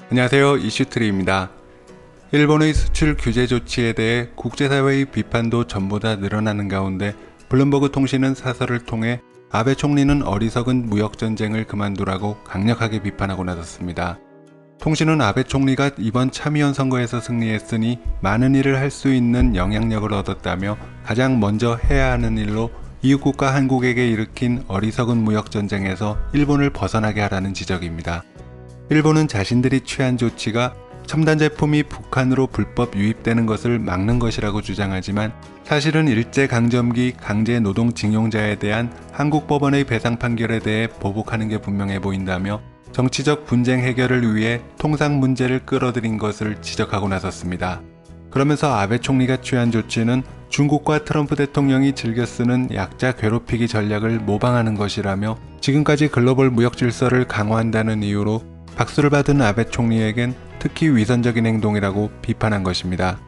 안녕하세요, 이슈트리입니다. 일본의 수출 규제 조치에 대해 국제사회의 비판도 전보다 늘어나는 가운데 블룸버그 통신은 사설을 통해 아베 총리는 어리석은 무역전쟁을 그만두라고 강력하게 비판하고 나섰습니다. 통신은 아베 총리가 이번 참의원 선거에서 승리했으니 많은 일을 할 수 있는 영향력을 얻었다며 가장 먼저 해야 하는 일로 이웃국가 한국에게 일으킨 어리석은 무역전쟁에서 일본을 벗어나게 하라는 지적입니다. 일본은 자신들이 취한 조치가 첨단 제품이 북한으로 불법 유입되는 것을 막는 것이라고 주장하지만 사실은 일제강점기 강제노동징용자에 대한 한국 법원의 배상 판결에 대해 보복하는 게 분명해 보인다며 정치적 분쟁 해결을 위해 통상 문제를 끌어들인 것을 지적하고 나섰습니다. 그러면서 아베 총리가 취한 조치는 중국과 트럼프 대통령이 즐겨 쓰는 약자 괴롭히기 전략을 모방하는 것이라며 지금까지 글로벌 무역 질서를 강화한다는 이유로 박수를 받은 아베 총리에겐 특히 위선적인 행동이라고 비판한 것입니다.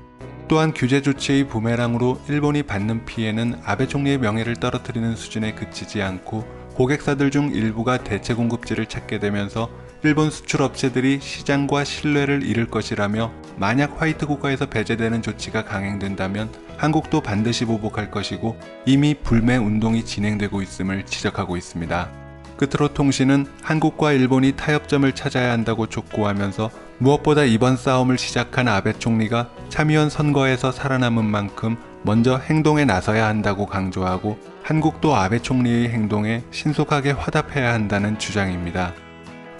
또한 규제 조치의 부메랑으로 일본이 받는 피해는 아베 총리의 명예를 떨어뜨리는 수준에 그치지 않고 고객사들 중 일부가 대체 공급지를 찾게 되면서 일본 수출업체들이 시장과 신뢰를 잃을 것이라며 만약 화이트 국가에서 배제되는 조치가 강행된다면 한국도 반드시 보복할 것이고 이미 불매 운동이 진행되고 있음을 지적하고 있습니다. 끝으로 통신은 한국과 일본이 타협점을 찾아야 한다고 촉구하면서 무엇보다 이번 싸움을 시작한 아베 총리가 참의원 선거에서 살아남은 만큼 먼저 행동에 나서야 한다고 강조하고 한국도 아베 총리의 행동에 신속하게 화답해야 한다는 주장입니다.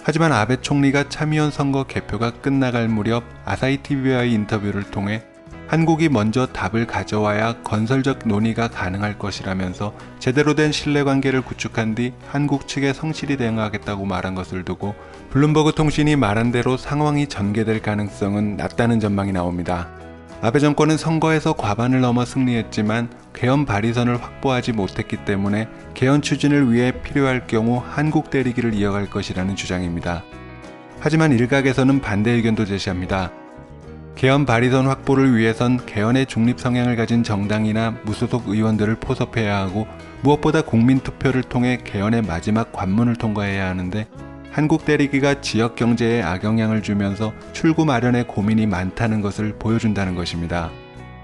하지만 아베 총리가 참의원 선거 개표가 끝나갈 무렵 아사히TV와의 인터뷰를 통해 한국이 먼저 답을 가져와야 건설적 논의가 가능할 것이라면서 제대로 된 신뢰관계를 구축한 뒤 한국 측에 성실히 대응하겠다고 말한 것을 두고 블룸버그 통신이 말한 대로 상황이 전개될 가능성은 낮다는 전망이 나옵니다. 아베 정권은 선거에서 과반을 넘어 승리했지만 개헌 발의선을 확보하지 못했기 때문에 개헌 추진을 위해 필요할 경우 한국 대리기를 이어갈 것이라는 주장입니다. 하지만 일각에서는 반대 의견도 제시합니다. 개헌 발의선 확보를 위해선 개헌의 중립 성향을 가진 정당이나 무소속 의원들을 포섭해야 하고 무엇보다 국민투표를 통해 개헌의 마지막 관문을 통과해야 하는데 한국 대리기가 지역 경제에 악영향을 주면서 출구 마련에 고민이 많다는 것을 보여준다는 것입니다.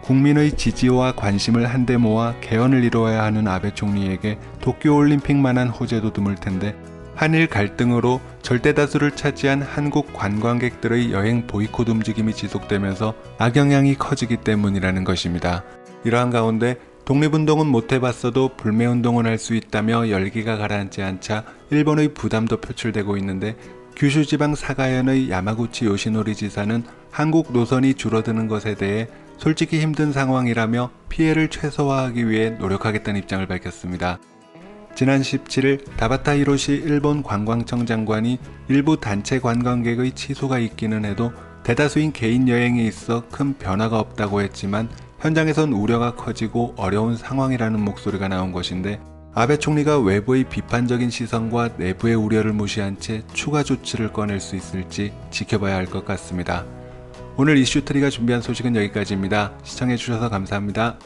국민의 지지와 관심을 한데 모아 개헌을 이루어야 하는 아베 총리에게 도쿄올림픽만한 호재도 드물 텐데 한일 갈등으로 절대다수를 차지한 한국 관광객들의 여행 보이콧 움직임이 지속되면서 악영향이 커지기 때문이라는 것입니다. 이러한 가운데 독립운동은 못해봤어도 불매운동은 할 수 있다며 열기가 가라앉지 않자 일본의 부담도 표출되고 있는데 규슈지방 사가현의 야마구치 요시노리 지사는 한국 노선이 줄어드는 것에 대해 솔직히 힘든 상황이라며 피해를 최소화하기 위해 노력하겠다는 입장을 밝혔습니다. 지난 17일 다바타 히로시 일본 관광청 장관이 일부 단체 관광객의 취소가 있기는 해도 대다수인 개인 여행에 있어 큰 변화가 없다고 했지만 현장에선 우려가 커지고 어려운 상황이라는 목소리가 나온 것인데 아베 총리가 외부의 비판적인 시선과 내부의 우려를 무시한 채 추가 조치를 꺼낼 수 있을지 지켜봐야 할 것 같습니다. 오늘 이슈트리가 준비한 소식은 여기까지입니다. 시청해주셔서 감사합니다.